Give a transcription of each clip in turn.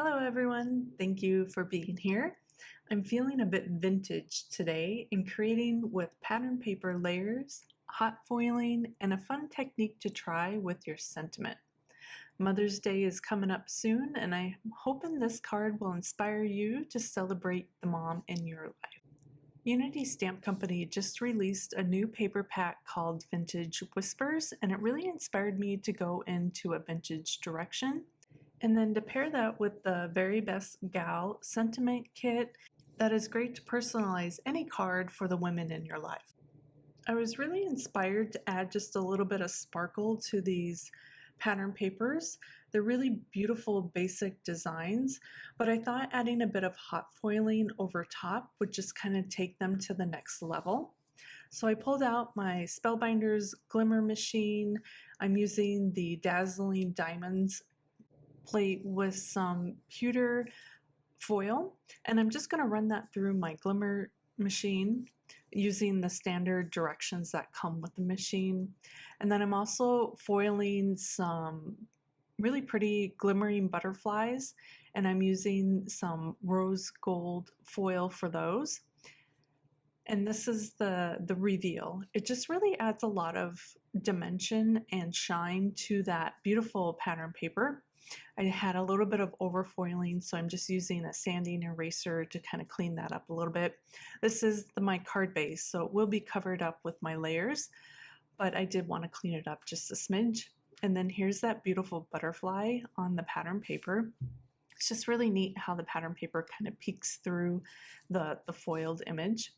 Hello everyone, thank you for being here. I'm feeling a bit vintage today and creating with pattern paper layers, hot foiling, and a fun technique to try with your sentiment. Mother's Day is coming up soon and I'm hoping this card will inspire you to celebrate the mom in your life. Unity Stamp Company just released a new paper pack called Vintage Whispers, and it really inspired me to go into a vintage direction. And then to pair that with the Very Best Gal sentiment kit, that is great to personalize any card for the women in your life. I was really inspired to add just a little bit of sparkle to these pattern papers. They're really beautiful basic designs, but I thought adding a bit of hot foiling over top would just kind of take them to the next level. So I pulled out my Spellbinders Glimmer machine. I'm using the Dazzling Diamonds plate with some pewter foil, and I'm just going to run that through my glimmer machine using the standard directions that come with the machine. And then I'm also foiling some really pretty glimmering butterflies, and I'm using some rose gold foil for those. And this is the reveal. It just really adds a lot of dimension and shine to that beautiful pattern paper. I had a little bit of overfoiling, so I'm just using a sanding eraser to kind of clean that up a little bit. This is my card base, so it will be covered up with my layers, but I did want to clean it up just a smidge. And then here's that beautiful butterfly on the pattern paper. It's just really neat how the pattern paper kind of peeks through the foiled image.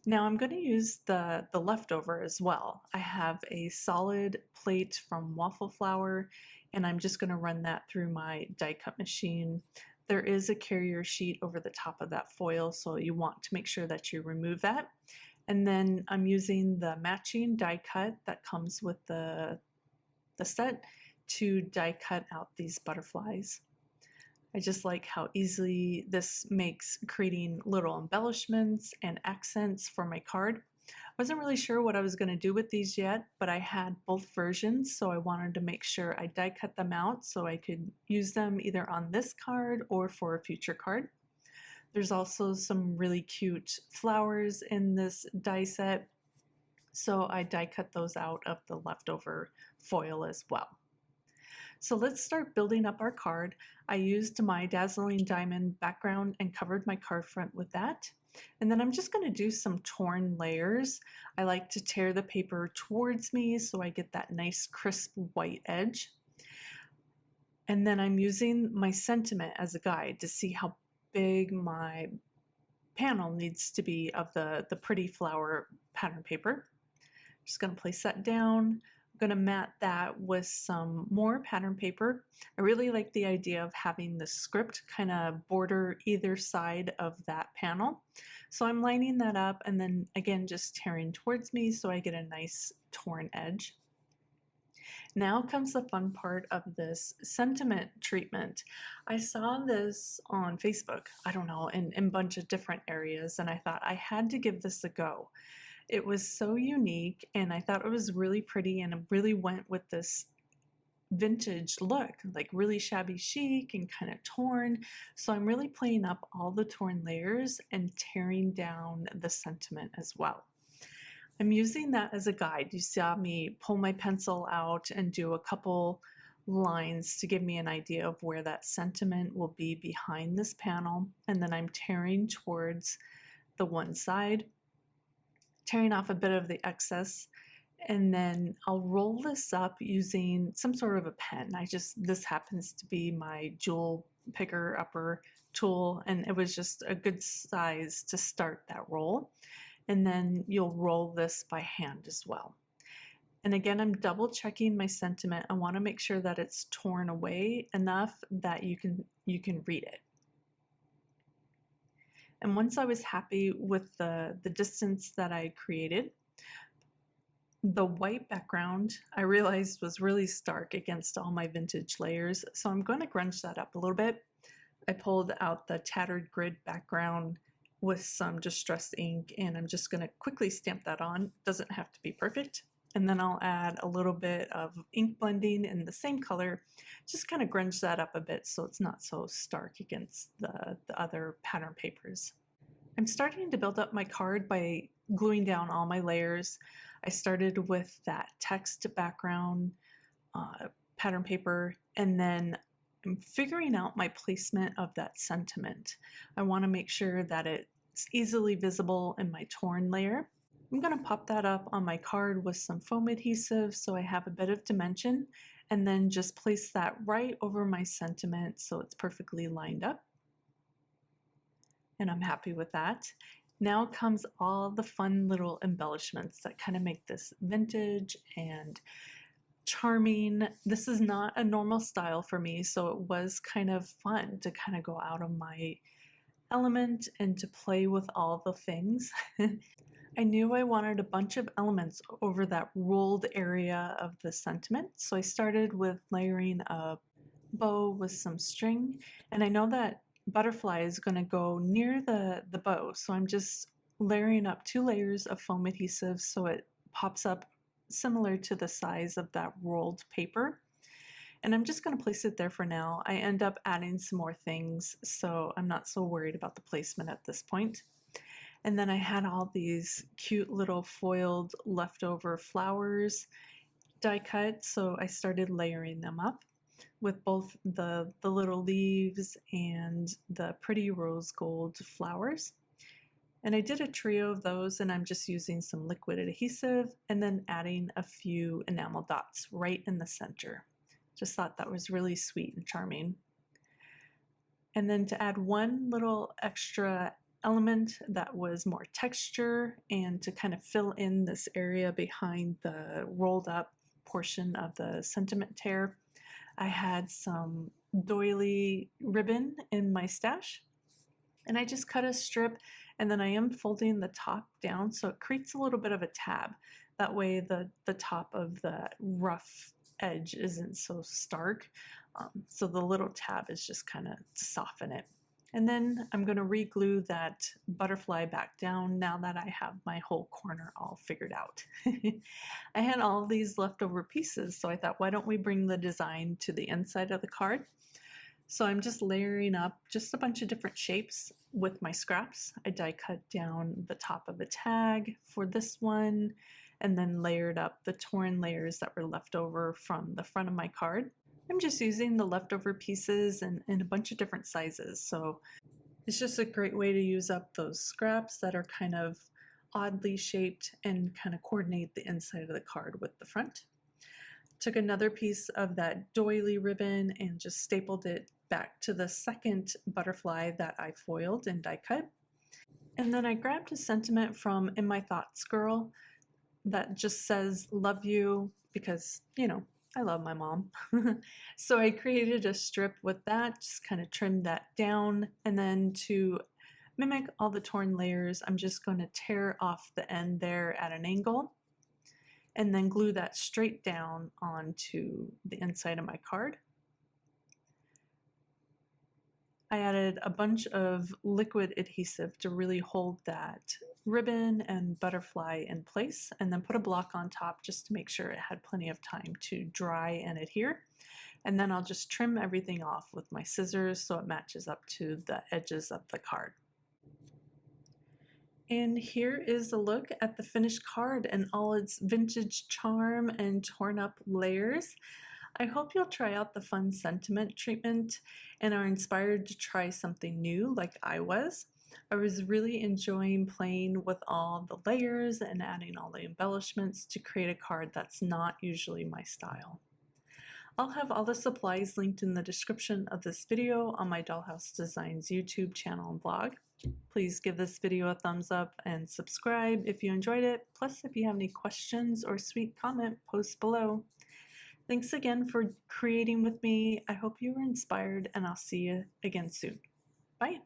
Now I'm going to use the leftover as well. I have a solid plate from Waffle Flour, and I'm just going to run that through my die cut machine. There is a carrier sheet over the top of that foil, so you want to make sure that you remove that. And then I'm using the matching die cut that comes with the set to die cut out these butterflies. I just like how easily this makes creating little embellishments and accents for my card. I wasn't really sure what I was going to do with these yet, but I had both versions, so I wanted to make sure I die cut them out so I could use them either on this card or for a future card. There's also some really cute flowers in this die set, so I die cut those out of the leftover foil as well. So let's start building up our card. I used my Dazzling Diamond background and covered my card front with that. And then I'm just going to do some torn layers. I like to tear the paper towards me so I get that nice crisp white edge. And then I'm using my sentiment as a guide to see how big my panel needs to be of the pretty flower pattern paper. Just going to place that down. I'm going to mat that with some more pattern paper. I really like the idea of having the script kind of border either side of that panel. So I'm lining that up and then again just tearing towards me so I get a nice torn edge. Now comes the fun part of this sentiment treatment. I saw this on Facebook, I don't know, in a bunch of different areas, and I thought I had to give this a go. It was so unique and I thought it was really pretty, and it really went with this vintage look, like really shabby chic and kind of torn. So I'm really playing up all the torn layers and tearing down the sentiment as well. I'm using that as a guide. You saw me pull my pencil out and do a couple lines to give me an idea of where that sentiment will be behind this panel, and then I'm tearing towards the one side, tearing off a bit of the excess, and then I'll roll this up using some sort of a pen. This happens to be my jewel picker upper tool, and it was just a good size to start that roll. And then you'll roll this by hand as well. And again, I'm double checking my sentiment. I want to make sure that it's torn away enough that you can read it. And once I was happy with the distance that I created, the white background I realized was really stark against all my vintage layers, so I'm going to grunge that up a little bit. I pulled out the tattered grid background with some distressed ink, and I'm just going to quickly stamp that on. It doesn't have to be perfect. and then I'll add a little bit of ink blending in the same color, just kind of grunge that up a bit so it's not so stark against the other pattern papers. I'm starting to build up my card by gluing down all my layers. I started with that text background pattern paper, and then I'm figuring out my placement of that sentiment. I want to make sure that it's easily visible in my torn layer. I'm going to pop that up on my card with some foam adhesive so I have a bit of dimension, and then just place that right over my sentiment so it's perfectly lined up. And I'm happy with that. Now comes all the fun little embellishments that kind of make this vintage and charming. This is not a normal style for me, so it was kind of fun to kind of go out of my element and to play with all the things. I knew I wanted a bunch of elements over that rolled area of the sentiment, so I started with layering a bow with some string, and I know that butterfly is going to go near the bow, so I'm just layering up 2 layers of foam adhesive so it pops up similar to the size of that rolled paper. And I'm just going to place it there for now. I end up adding some more things, so I'm not so worried about the placement at this point. And then I had all these cute little foiled leftover flowers die cut, so I started layering them up with both the little leaves and the pretty rose gold flowers. And I did a trio of those, and I'm just using some liquid adhesive and then adding a few enamel dots right in the center. Just thought that was really sweet and charming. And then to add one little extra element that was more texture and to kind of fill in this area behind the rolled up portion of the sentiment tear, I had some doily ribbon in my stash, and I just cut a strip, and then I am folding the top down so it creates a little bit of a tab. That way the top of the rough edge isn't so stark. So the little tab is just kind of to soften it. And then I'm going to re-glue that butterfly back down now that I have my whole corner all figured out. I had all these leftover pieces, so I thought, why don't we bring the design to the inside of the card? So I'm just layering up just a bunch of different shapes with my scraps. I die cut down the top of a tag for this one, and then layered up the torn layers that were left over from the front of my card. I'm just using the leftover pieces in a bunch of different sizes, so it's just a great way to use up those scraps that are kind of oddly shaped and kind of coordinate the inside of the card with the front. Took another piece of that doily ribbon and just stapled it back to the second butterfly that I foiled and die cut. And then I grabbed a sentiment from In My Thoughts Girl that just says, love you, because, you know, I love my mom. So I created a strip with that, just kind of trimmed that down, and then to mimic all the torn layers, I'm just going to tear off the end there at an angle and then glue that straight down onto the inside of my card. I added a bunch of liquid adhesive to really hold that ribbon and butterfly in place, and then put a block on top just to make sure it had plenty of time to dry and adhere. And then I'll just trim everything off with my scissors so it matches up to the edges of the card. And here is a look at the finished card and all its vintage charm and torn up layers. I hope you'll try out the fun sentiment treatment and are inspired to try something new like I was. I was really enjoying playing with all the layers and adding all the embellishments to create a card that's not usually my style. I'll have all the supplies linked in the description of this video on my Dollhouse Designs YouTube channel and blog. Please give this video a thumbs up and subscribe if you enjoyed it. Plus, if you have any questions or sweet comment, post below. Thanks again for creating with me. I hope you were inspired, and I'll see you again soon. Bye.